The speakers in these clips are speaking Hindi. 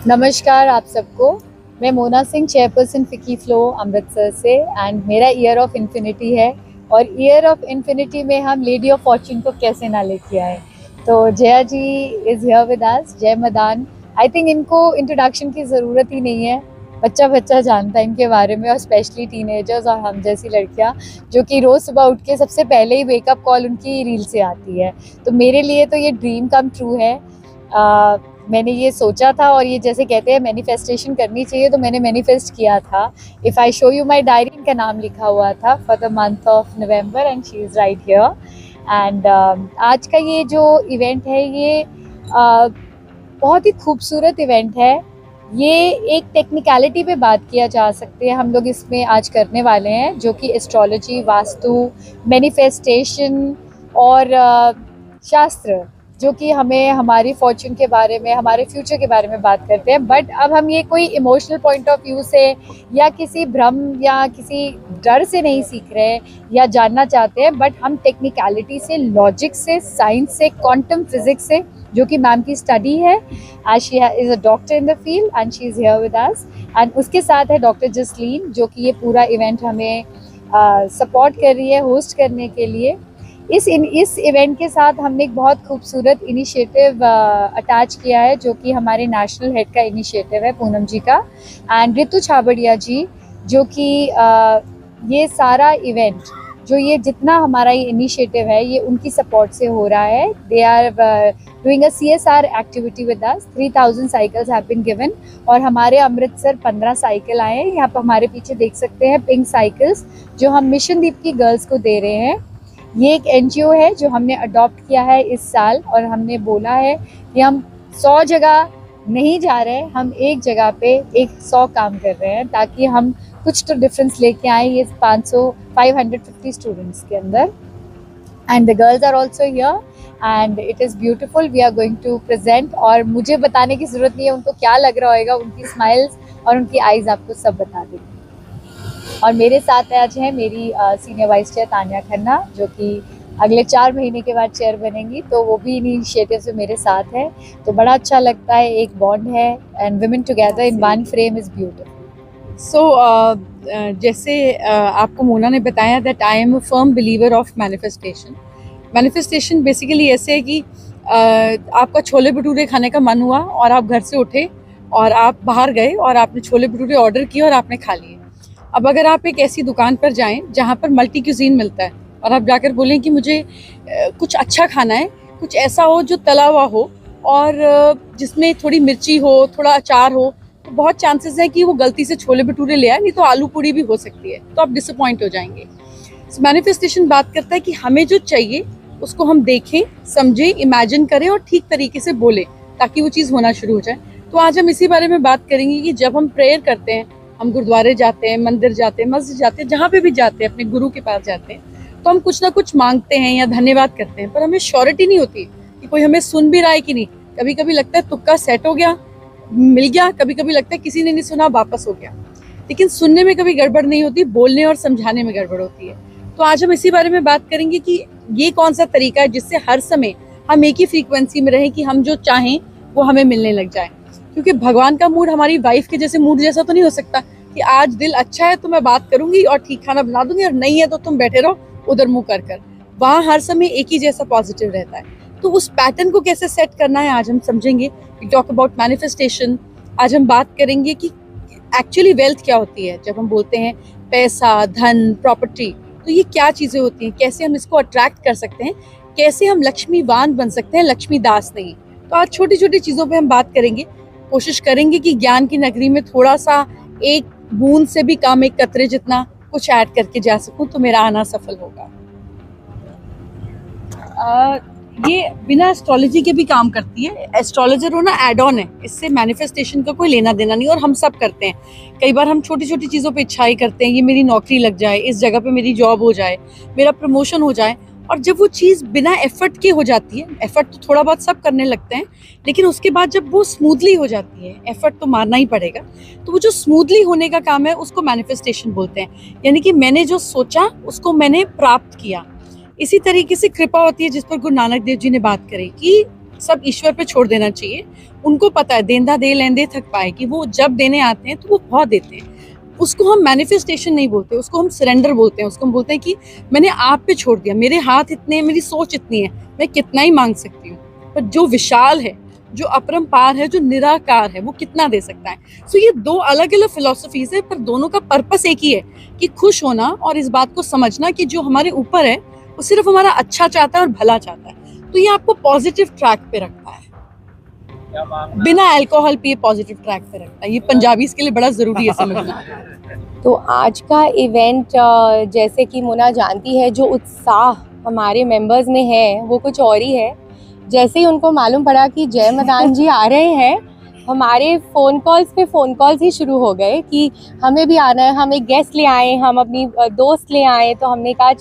नमस्कार आप सबको। मैं मोना सिंह, चेयरपर्सन फिकी फ्लो अमृतसर से, एंड मेरा ईयर ऑफ इन्फिनिटी है। और ईयर ऑफ इन्फिनिटी में हम लेडी ऑफ फॉर्च्यून को कैसे ना लेके आए। तो जया जी इज़ हियर विद अस, जय मदान। आई थिंक इनको इंट्रोडक्शन की ज़रूरत ही नहीं है, बच्चा बच्चा जानता है इनके बारे में, और स्पेशली टीनेजर्स और हम जैसी लड़कियां जो कि रोज़ सुबह उठ के सबसे पहले ही वेकअप कॉल उनकी रील से आती है। तो मेरे लिए तो ये ड्रीम कम ट्रू है। मैंने ये सोचा था, और ये जैसे कहते हैं मैनिफेस्टेशन करनी चाहिए, तो मैंने मैनिफेस्ट किया था। If I show you my diary, इनका नाम लिखा हुआ था for the month of November, and she is right here. And आज का ये जो इवेंट है, ये बहुत ही खूबसूरत इवेंट है। ये एक टेक्निकलिटी पे बात किया जा सकते हैं हम लोग इसमें आज करने वाले हैं, जो कि एस्ट्रोलॉजी, वास्तु, मैनिफेस्टेशन और शास्त्र, जो कि हमें हमारी फॉर्च्यून के बारे में, हमारे फ्यूचर के बारे में बात करते हैं। बट अब हम ये कोई इमोशनल पॉइंट ऑफ व्यू से या किसी भ्रम या किसी डर से नहीं सीख रहे या जानना चाहते हैं, बट हम टेक्निकलिटी से, लॉजिक से, साइंस से, क्वांटम फिजिक्स से, जो कि मैम की स्टडी है, as she is a doctor in the field and she is here with us. And उसके साथ है डॉक्टर जसलीन, जो कि ये पूरा इवेंट हमें सपोर्ट कर रही है होस्ट करने के लिए। इस इवेंट के साथ हमने एक बहुत खूबसूरत इनिशिएटिव अटैच किया है, जो कि हमारे नेशनल हेड का इनिशिएटिव है, पूनम जी का, एंड रितु छाबड़िया जी, जो कि ये सारा इवेंट, जो ये जितना हमारा ये इनिशिएटिव है, ये उनकी सपोर्ट से हो रहा है। They are doing a CSR activity with us. 3000 cycles have been given, और हमारे अमृतसर 15 साइकिल आए हैं। यहाँ पर हमारे पीछे देख सकते हैं पिंक साइकिल्स, जो हम मिशन दीप की गर्ल्स को दे रहे हैं। ये एक NGO है जो हमने अडॉप्ट किया है इस साल, और हमने बोला है कि हम 100 जगह नहीं जा रहे, हम एक जगह पे 100 काम कर रहे हैं, ताकि हम कुछ तो डिफरेंस लेके आए ये 550 स्टूडेंट्स के अंदर। And the girls are also here and it is beautiful. We are going to present, और मुझे बताने की ज़रूरत नहीं है उनको क्या लग रहा होगा, उनकी स्माइल्स और उनकी आईज आपको सब बता देंगी। और मेरे साथ आज है मेरी senior vice chair Tanya Khanna, जो कि अगले 4 महीने के बाद चेयर बनेंगी, तो वो भी इनिशिएटिव से मेरे साथ है। तो बड़ा अच्छा लगता है, एक बॉन्ड है, and women together in one frame is beautiful. जैसे आपको मोना ने बताया that I am a firm believer of manifestation. Manifestation basically ऐसे है कि आपका छोले भटूरे खाने का मन हुआ और आप घर से उठे और आप बाहर गए और आपने छोले भटूरे ऑर्डर किए और आपने खा लिए। अब अगर आप एक ऐसी दुकान पर जाएं जहां पर मल्टी क्यूजीन मिलता है, और आप जाकर बोलें कि मुझे कुछ अच्छा खाना है, कुछ ऐसा हो जो तला हुआ हो और जिसमें थोड़ी मिर्ची हो, थोड़ा अचार हो, तो बहुत चांसेस है कि वो गलती से छोले भटूरे ले आए, नहीं तो आलू पूड़ी भी हो सकती है, तो आप डिसअपॉइंट हो जाएंगे। मैनिफेस्टेशन बात करता है कि हमें जो चाहिए उसको हम देखें, समझें, इमेजिन करें और ठीक तरीके से बोलें, ताकि वो चीज़ होना शुरू हो जाए। तो आज हम इसी बारे में बात करेंगे कि जब हम प्रेयर करते हैं, हम गुरुद्वारे जाते हैं, मंदिर जाते हैं, मस्जिद जाते हैं, जहाँ पे भी जाते हैं, अपने गुरु के पास जाते हैं, तो हम कुछ ना कुछ मांगते हैं या धन्यवाद करते हैं, पर हमें श्योरिटी नहीं होती कि कोई हमें सुन भी रहा है कि नहीं। कभी कभी लगता है तुक्का सेट हो गया, मिल गया, कभी कभी लगता है किसी ने नहीं सुना, वापस हो गया। लेकिन सुनने में कभी गड़बड़ नहीं होती, बोलने और समझाने में गड़बड़ होती है। तो आज हम इसी बारे में बात करेंगे कि ये कौन सा तरीका है जिससे हर समय हम एक ही फ्रीक्वेंसी में रहें, कि हम जो चाहें वो हमें मिलने लग जाए। क्योंकि भगवान का मूड हमारी वाइफ के जैसे मूड जैसा तो नहीं हो सकता कि आज दिल अच्छा है तो मैं बात करूंगी और ठीक खाना बना दूंगी, और नहीं है तो तुम बैठे रहो उधर मुंह कर कर। वहाँ हर समय एक ही जैसा पॉजिटिव रहता है। तो उस पैटर्न को कैसे सेट करना है आज हम समझेंगे। We talk about manifestation. आज हम बात करेंगे कि एक्चुअली वेल्थ क्या होती है। जब हम बोलते हैं पैसा, धन, प्रॉपर्टी, तो ये क्या चीज़ें होती हैं, कैसे हम इसको अट्रैक्ट कर सकते हैं, कैसे हम लक्ष्मीवान बन सकते हैं, लक्ष्मी दास नहीं। तो आज छोटी छोटी चीज़ों पे हम बात करेंगे। कोशिश करेंगे कि ज्ञान की नगरी में थोड़ा सा, एक बूंद से भी कम, एक कतरे जितना कुछ ऐड करके जा सकूं, तो मेरा आना सफल होगा। ये बिना एस्ट्रोलॉजी के भी काम करती है। एस्ट्रोलॉजर होना एड ऑन है, इससे मैनिफेस्टेशन का कोई लेना देना नहीं, और हम सब करते हैं। कई बार हम छोटी छोटी चीज़ों पे इच्छाएं करते हैं, ये मेरी नौकरी लग जाए, इस जगह पे मेरी जॉब हो जाए, मेरा प्रमोशन हो जाए। और जब वो चीज़ बिना एफर्ट के हो जाती है, एफर्ट तो थोड़ा बहुत सब करने लगते हैं, लेकिन उसके बाद जब वो स्मूथली हो जाती है, एफर्ट तो मारना ही पड़ेगा, तो वो जो स्मूथली होने का काम है उसको मैनिफेस्टेशन बोलते हैं। यानी कि मैंने जो सोचा उसको मैंने प्राप्त किया। इसी तरीके से कृपा होती है, जिस पर गुरु नानक देव जी ने बात करी कि सब ईश्वर पे छोड़ देना चाहिए। उनको पता है देंदा दे लेंदे थक पाए, कि वो जब देने आते हैं तो वो बहुत देते हैं। उसको हम मैनिफेस्टेशन नहीं बोलते, उसको हम सरेंडर बोलते हैं। उसको हम बोलते हैं कि मैंने आप पे छोड़ दिया, मेरे हाथ इतने हैं, मेरी सोच इतनी है, मैं कितना ही मांग सकती हूँ। पर जो विशाल है, जो अपरंपार है, जो निराकार है, वो कितना दे सकता है। सो ये दो अलग अलग फिलोसफीज है, पर दोनों का पर्पस एक ही है कि खुश होना और इस बात को समझना कि जो हमारे ऊपर है वो सिर्फ हमारा अच्छा चाहता है और भला चाहता है। तो ये आपको पॉजिटिव ट्रैक पे रखता है, बिना अल्कोहल पिए पॉजिटिव ट्रैक पे रखता है। ये पंजाबीज के लिए बड़ा जरूरी है समझना। तो आज का इवेंट जैसे कि मोना जानती है, जो उत्साह हमारे मेंबर्स में है वो कुछ और ही है। जैसे ही उनको मालूम पड़ा कि जय मदान जी आ रहे हैं, हमारे फ़ोन कॉल्स पे फ़ोन कॉल्स ही शुरू हो गए कि हमें भी आना है, हम एक गेस्ट ले आए, हम अपनी दोस्त ले आए। तो हमने कहा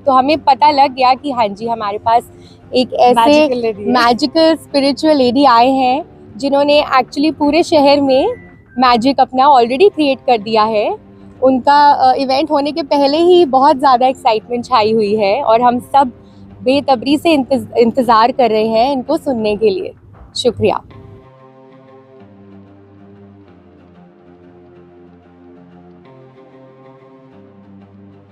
तो हमें पता लग गया कि हाँ जी, हमारे पास एक ऐसे मैजिकल स्पिरिचुअल लेडी आए हैं जिन्होंने एक्चुअली पूरे शहर में मैजिक अपना ऑलरेडी क्रिएट कर दिया है। उनका इवेंट होने के पहले ही बहुत ज़्यादा एक्साइटमेंट छाई हुई है और हम सब बेतबरी से इंतज़ार कर रहे हैं इनको सुनने के लिए। शुक्रिया।